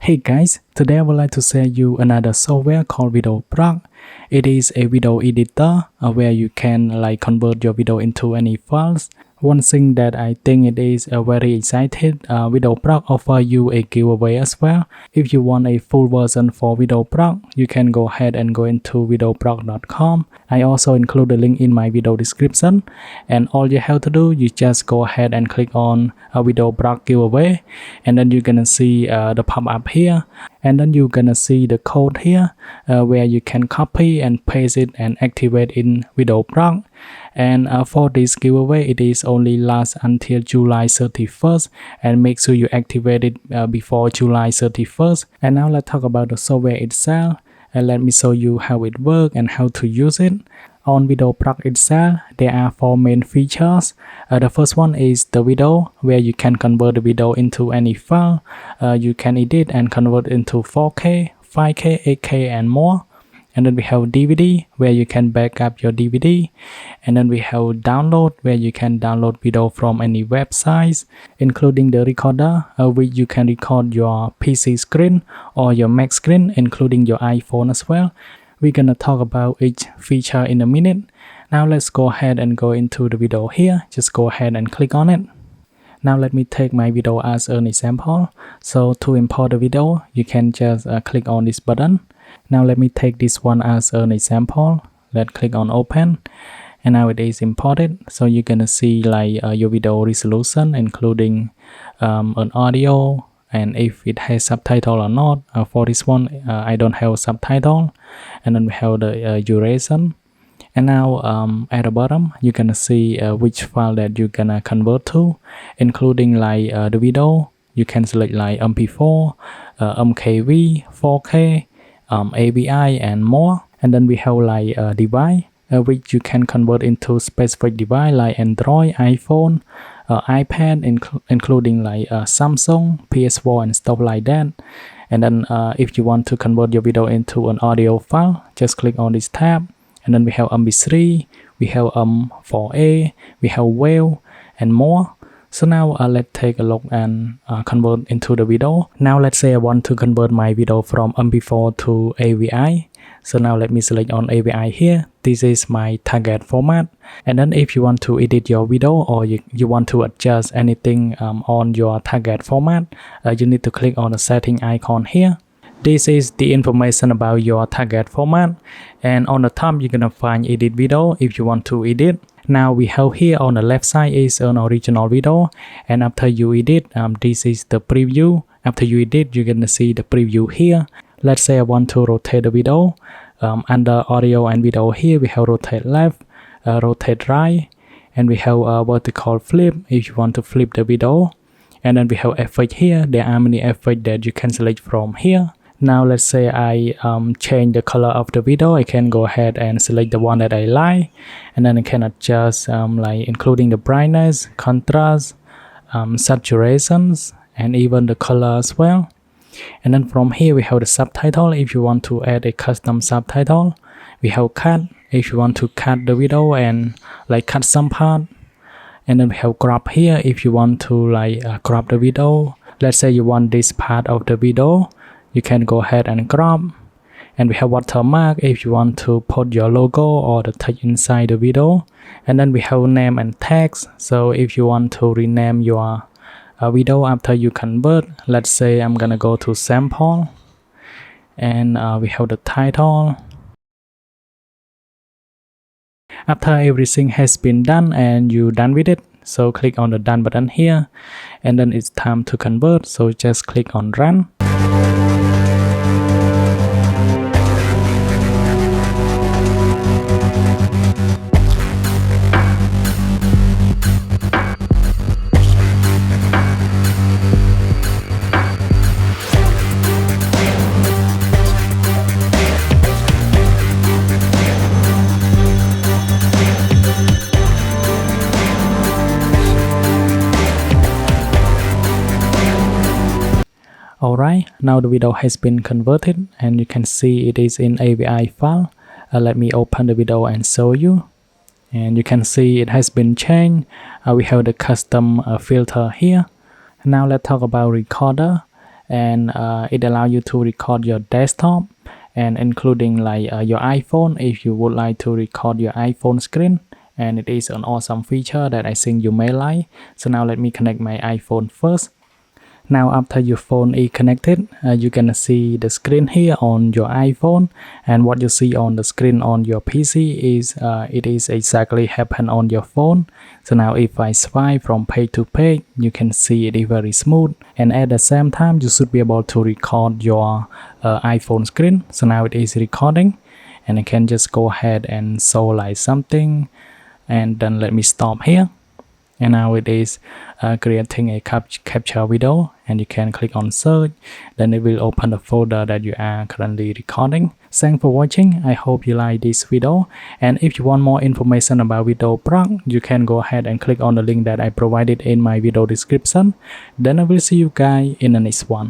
Hey guys, today I would like to share you another software called VideoProc. It is a video editor where you can convert your video into any files. One thing that I think it is very excited, VideoProc offer you a giveaway as well. If you want a full version for VideoProc, you can go ahead and go into VideoProc.com. I also include the link in my video description, and all you have to do, you just go ahead and click on a VideoProc giveaway, and then you're gonna see the pop-up here, and then you're gonna see the code here where you can copy and paste it and activate in VideoProc. And for this giveaway, it is only lasts until July 31st, and make sure you activate it before July 31st. And now let's talk about the software itself, and let me show you how it works and how to use it. On VideoProc itself, there are four main features. The first one is the video, where you can convert the video into any file. You can edit and convert into 4K, 5K, 8K, and more. And then we have DVD, where you can back up your DVD. And then we have download, where you can download video from any websites, including the recorder, which you can record your PC screen or your Mac screen, including your iPhone as well. We're gonna talk about each feature in a minute. Now let's go ahead and go into the video here. Just go ahead and click on it. Now let me take my video as an example. So to import the video, you can just click on this button. Now let me take this one as an example. Let's click on open, and now it is imported. So you're gonna see your video resolution, including an audio, and if it has subtitle or not. For this one, I don't have subtitle. And then we have the duration. And now at the bottom, you're gonna see which file that you're gonna convert to, including the video. You can select MP4, MKV, 4K, AVI, and more. And then we have device, which you can convert into specific device like Android, iPhone, iPad, including Samsung, PS4, and stuff like that. And then if you want to convert your video into an audio file, just click on this tab. And then we have MP3, we have 4A, we have WAV, and more. So now let's take a look and convert into the video. Now let's say I want to convert my video from MP4 to AVI. So now let me select on AVI here. This is my target format. And then if you want to edit your video, or you want to adjust anything on your target format, you need to click on the setting icon here. This is the information about your target format. And on the top, you're gonna find edit video if you want to edit. Now we have here on the left side is an original video, and after you edit, this is the preview. After you edit, you're gonna see the preview here. Let's say I want to rotate the video. Under audio and video here, we have rotate left, rotate right, and we have a vertical flip if you want to flip the video. And then we have effect here. There are many effects that you can select from here. Now let's say I change the color of the video. I can go ahead and select the one that I like, and then I can adjust including the brightness, contrast, saturations, and even the color as well. And then from here we have the subtitle if you want to add a custom subtitle. We have cut if you want to cut the video and cut some part. And then we have crop here if you want to crop the video. Let's say you want this part of the video, you can go ahead and crop. And we have watermark if you want to put your logo or the text inside the video. And then we have name and text. So if you want to rename your video after you convert, let's say I'm gonna go to sample, and we have the title. After everything has been done and you're done with it, so click on the done button here, and then it's time to convert, so just click on run. Alright, now the video has been converted, and you can see it is in AVI file. Let me open the video and show you. And you can see it has been changed. We have the custom filter here. Now let's talk about recorder. and it allows you to record your desktop and including like your iPhone if you would like to record your iPhone screen, and it is an awesome feature that I think you may like. So now let me connect my iPhone first. Now after your phone is connected, you can see the screen here on your iPhone, and what you see on the screen on your PC is it is exactly happen on your phone. So now if I swipe from page to page, you can see it is very smooth, and at the same time you should be able to record your iPhone screen. So now it is recording, and I can just go ahead and show like something, and then let me stop here. And now it is creating a capture video, and you can click on search, then it will open the folder that you are currently recording. Thanks for watching. I hope you like this video, and if you want more information about VideoProc, you can go ahead and click on the link that I provided in my video description. Then I will see you guys in the next one.